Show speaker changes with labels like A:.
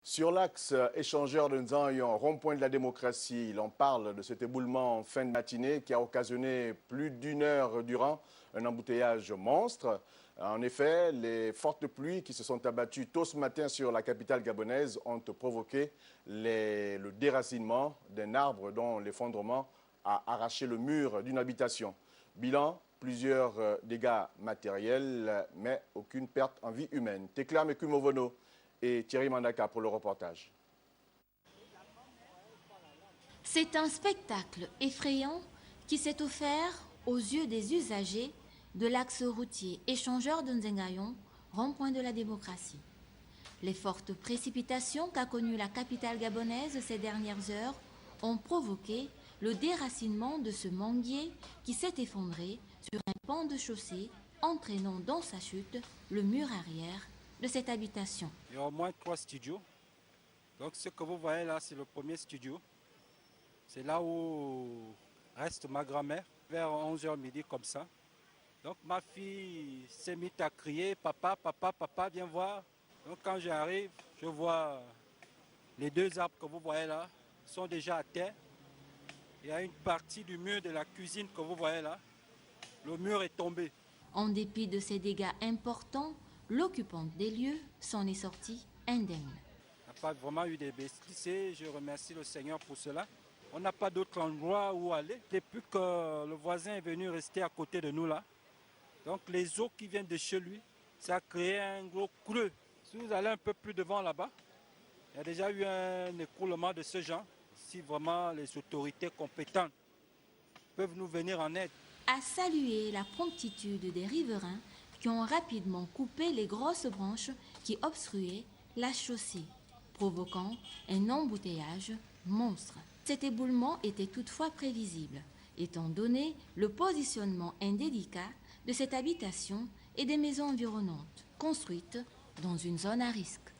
A: Sur l'axe échangeur de Nzanyon, rond-point de la démocratie, l'on parle de cet éboulement en fin de matinée qui a occasionné plus d'une heure durant un embouteillage monstre. En effet, les fortes pluies qui se sont abattues tôt ce matin sur la capitale gabonaise ont provoqué le déracinement d'un arbre dont l'effondrement a arraché le mur d'une habitation. Bilan, plusieurs dégâts matériels, mais aucune perte en vie humaine. Tekla Mekumovono et Thierry Mandaka pour le reportage.
B: C'est un spectacle effrayant qui s'est offert aux yeux des usagers de l'axe routier échangeur de Nzengayon, rond-point de la démocratie. Les fortes précipitations qu'a connues la capitale gabonaise ces dernières heures ont provoqué le déracinement de ce manguier qui s'est effondré sur un pan de chaussée, entraînant dans sa chute le mur arrière de cette habitation.
C: Il y a au moins 3 studios. Donc ce que vous voyez là, c'est le premier studio. C'est là où reste ma grand-mère, vers 11h midi comme ça. Donc ma fille s'est mise à crier, papa, papa, papa, viens voir. Donc quand j'arrive, je vois les 2 arbres que vous voyez là sont déjà à terre. Il y a une partie du mur de la cuisine que vous voyez là. Le mur est tombé.
B: En dépit de ces dégâts importants, l'occupante des lieux s'en est sortie indemne.
C: Il n'y a pas vraiment eu de blessés, je remercie le Seigneur pour cela. On n'a pas d'autre endroit où aller. Depuis que le voisin est venu rester à côté de nous là, donc les eaux qui viennent de chez lui, ça a créé un gros creux. Si vous allez un peu plus devant là-bas, il y a déjà eu un écroulement de ce genre. Si vraiment les autorités compétentes peuvent nous venir en aide.
B: À saluer la promptitude des riverains qui ont rapidement coupé les grosses branches qui obstruaient la chaussée, provoquant un embouteillage monstre. Cet éboulement était toutefois prévisible, étant donné le positionnement indélicat de cette habitation et des maisons environnantes, construites dans une zone à risque.